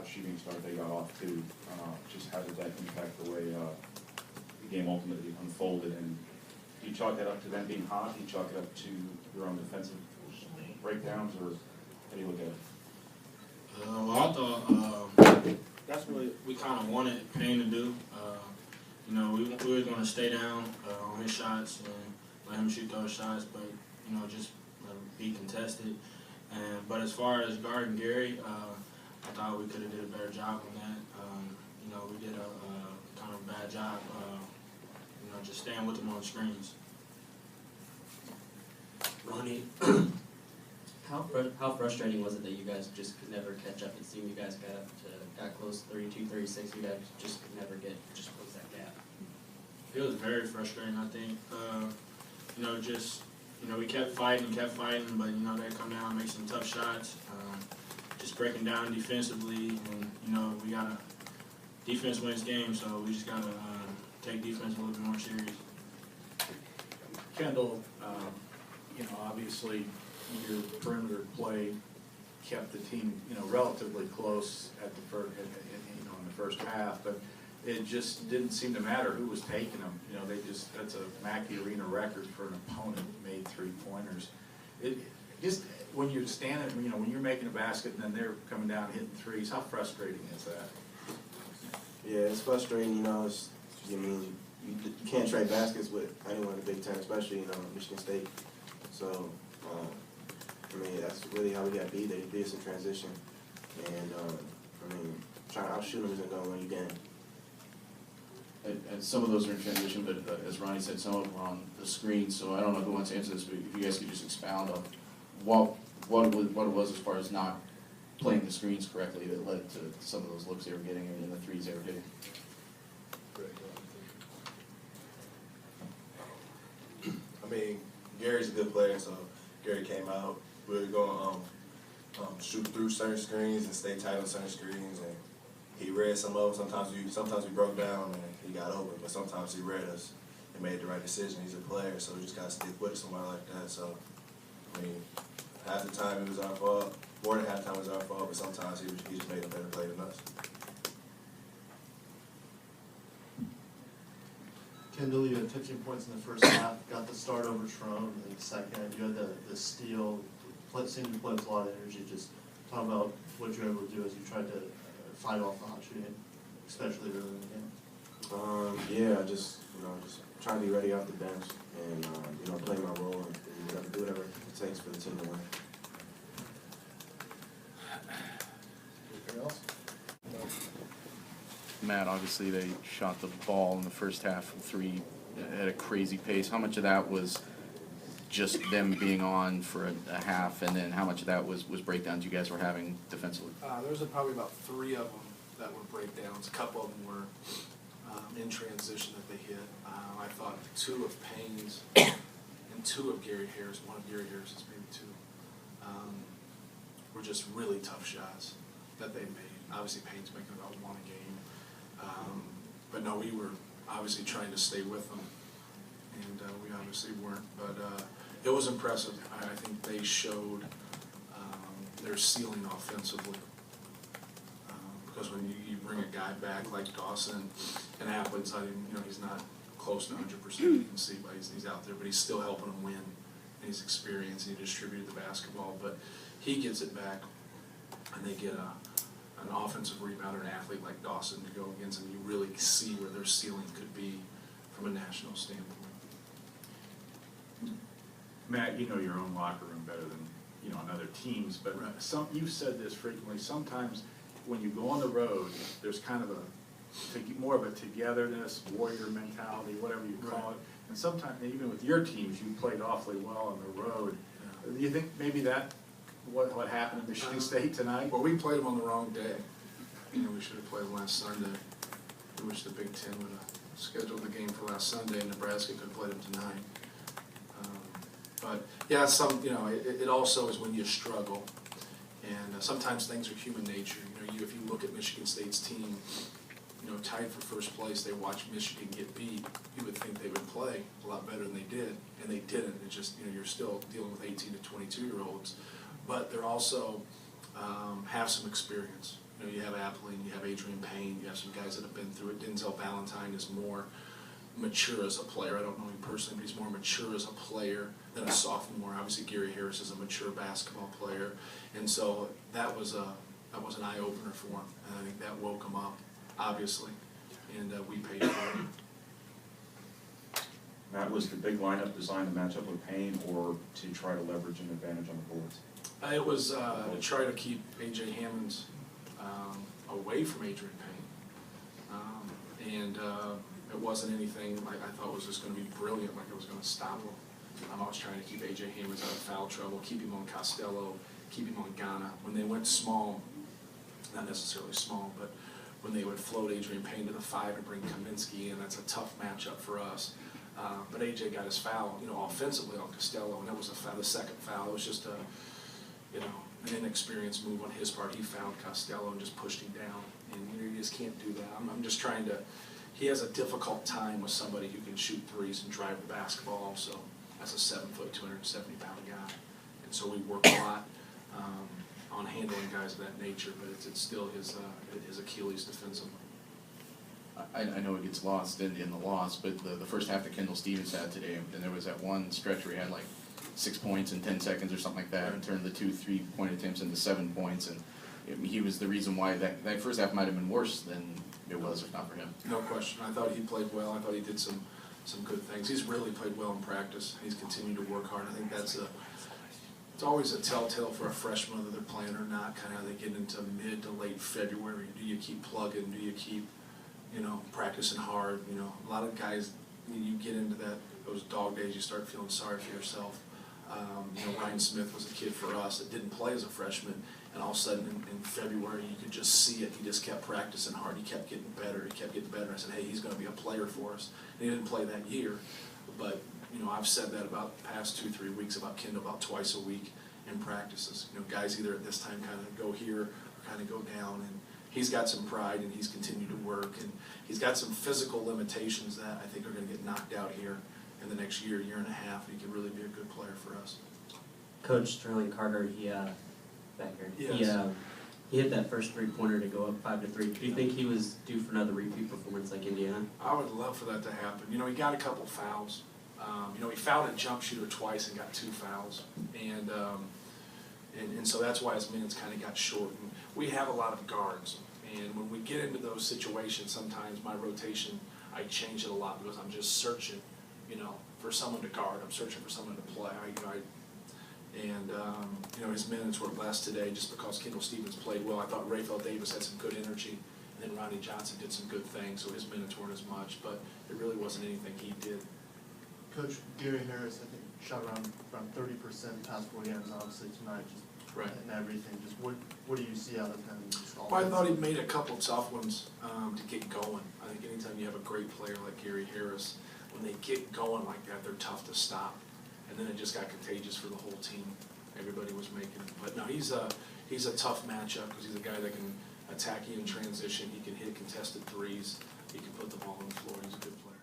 shooting start they got off to. Just how did that impact the way the game ultimately unfolded? And do you chalk that up to them being hot? Do you chalk it up to your own defensive breakdowns, or how do you look at it? Well, I thought that's what we kind of wanted Payne to do. You know, we were going to stay down on his shots and let him shoot those shots, but, you know, just be contested. But as far as guarding Gary, I thought we could have did a better job on that. You know, we did a kind of bad job, you know, just staying with them on screens. Ronnie, how frustrating was it that you guys just could never catch up? It seemed you guys got close, 32, 36. You guys just could never just close that gap. It was very frustrating, I think. You know, just, you know, we kept fighting, but, you know, they come down and make some tough shots. Just breaking down defensively, and, you know, we got to, defense wins games, so we just got to take defense a little bit more serious. Kendall, you know, obviously your perimeter play kept the team, you know, relatively close at the first, you know, in the first half, but it just didn't seem to matter who was taking them. You know, that's a Mackey Arena record for an opponent made 3-pointers. It just, when you're standing, you know, when you're making a basket and then they're coming down hitting threes, how frustrating is that? Yeah, it's frustrating, you know. I mean, you can't trade baskets with anyone in the Big Ten, especially, you know, Michigan State. So, I mean, that's really how we got beat. They beat us in transition. And, I mean, trying to outshoot them isn't going to win you game. And some of those are in transition, but as Ronnie said, some of them were on the screen. So I don't know who wants to answer this, but if you guys could just expound on what it was as far as not playing the screens correctly that led to some of those looks they were getting and the threes they were hitting. I mean, Gary's a good player, so Gary came out. We were going to shoot through certain screens and stay tight on certain screens, and he read some of them. Sometimes we broke down and he got open, but sometimes he read us and made the right decision. He's a player, so we just got to stick with somebody like that. So, I mean, half the time it was our fault. More than half the time it was our fault, but sometimes he just made a better play than us. Kendall, you had 15 points in the first half, got the start over Trone in the second. You had the steal, seemed to play with a lot of energy. Just talk about what you were able to do as you tried to fight off the hot shooting, especially early in the game. Yeah, just trying to be ready off the bench and, you know, play my role and do whatever it takes for the team to win. Anything else? Matt, obviously they shot the ball in the first half from three at a crazy pace. How much of that was just them being on for a half, and then how much of that was breakdowns you guys were having defensively? There was probably about 3 of them that were breakdowns. A couple of them were in transition that they hit. I thought 2 of Payne's and 2 of Gary Harris, one of Gary Harris's, maybe 2, were just really tough shots that they made. Obviously Payne's making about 1 a game. But no, we were obviously trying to stay with them, and we obviously weren't. But it was impressive. I think they showed their ceiling offensively. Because when you bring a guy back like Dawson, an athlete's not even, you know, he's not close to 100%. You can see why he's out there, but he's still helping them win. And he's experienced. He distributed the basketball, but he gets it back, and they get an offensive rebounder, an athlete like Dawson to go against, and you really see where their ceiling could be from a national standpoint. Matt, you know your own locker room better than, you know, on other teams, but Right. You've said this frequently. Sometimes when you go on the road, there's kind of more of a togetherness, warrior mentality, whatever you call it. And sometimes, even with your teams, you played awfully well on the road. Yeah. Do you think maybe that what happened in Michigan State tonight? Well, we played them on the wrong day. You know, we should have played them last Sunday. I wish the Big Ten would have scheduled the game for last Sunday, and Nebraska could have played them tonight. But yeah, you know, it also is when you struggle, and sometimes things are human nature. You know, if you look at Michigan State's team, you know, tied for first place, they watched Michigan get beat. You would think they would play a lot better than they did, and they didn't. It just, you know, you're still dealing with 18 to 22-year-olds, but they're also have some experience. You know, you have Appling, you have Adrian Payne, you have some guys that have been through it. Denzel Valentine is more mature as a player. I don't know him personally, but he's more mature as a player than a sophomore. Obviously, Gary Harris is a mature basketball player, and so that was an eye opener for him. And I think that woke him up, obviously, and we paid for it. Matt, was the big lineup designed to match up with Payne or to try to leverage an advantage on the boards? It was to try to keep A.J. Hammonds away from Adrian Payne. It wasn't anything I thought was just going to be brilliant, like it was going to stop him. I was trying to keep A.J. Hammonds out of foul trouble, keep him on Costello, keep him on Ghana. When they went small, not necessarily small, but when they would float Adrian Payne to the 5 and bring Kaminsky in, that's a tough matchup for us. But A.J. got his foul, offensively on Costello, and that was the second foul. It was just an inexperienced move on his part. He fouled Costello and just pushed him down, and you just can't do that. I'm just trying to. He has a difficult time with somebody who can shoot threes and drive the basketball also. As a 7 foot, 270-pound guy, and so we work a lot on handling guys of that nature. But it's still his Achilles defensively. I know it gets lost in the loss, but the first half that Kendall Stevens had today, and there was that one stretch where he had like 6 points in 10 seconds or something like that, and turned the 2 3-point attempts into 7 points, and he was the reason why that first half might have been worse than it was if not for him. No question. I thought he played well. I thought he did some good things. He's really played well in practice. He's continued to work hard. I think it's always a telltale for a freshman whether they're playing or not. Kind of how they get into mid to late February. Do you keep plugging? Do you keep practicing hard? A lot of guys, you get into those dog days, you start feeling sorry for yourself. Ryan Smith was a kid for us that didn't play as a freshman, and all of a sudden in February you could just see it. He just kept practicing hard. He kept getting better. I said, hey, he's going to be a player for us. And he didn't play that year, but I've said that about the past 2-3 weeks about Kendall about twice a week in practices. Guys either at this time kind of go here or kind of go down, and he's got some pride and he's continued to work, and he's got some physical limitations that I think are going to get knocked out here in the next year and a half. He could really be a good player for us. Coach Sterling Carter, back here. Yes. He hit that first 3-pointer to go up 5-3. Do you think he was due for another repeat performance like Indiana? I would love for that to happen. He got a couple fouls. He fouled a jump shooter twice and got 2 fouls, and so that's why his minutes kind of got shortened. We have a lot of guards, and when we get into those situations, sometimes my rotation, I change it a lot because I'm just searching, for someone to guard. I'm searching for someone to play. His minutes were less today just because Kendall Stevens played well. I thought Raphael Davis had some good energy, and then Ronnie Johnson did some good things, so his minutes weren't as much, but it really wasn't anything he did. Coach Gary Harris, I think, shot around 30% past 40 games, obviously tonight, just Right. and everything. Just what do you see out of him? Just Well, I thought he made a couple tough ones to get going. I think anytime you have a great player like Gary Harris, when they get going like that, they're tough to stop. And then it just got contagious for the whole team. Everybody was making it. But no, he's a tough matchup because he's a guy that can attack you in transition. He can hit contested threes. He can put the ball on the floor. He's a good player.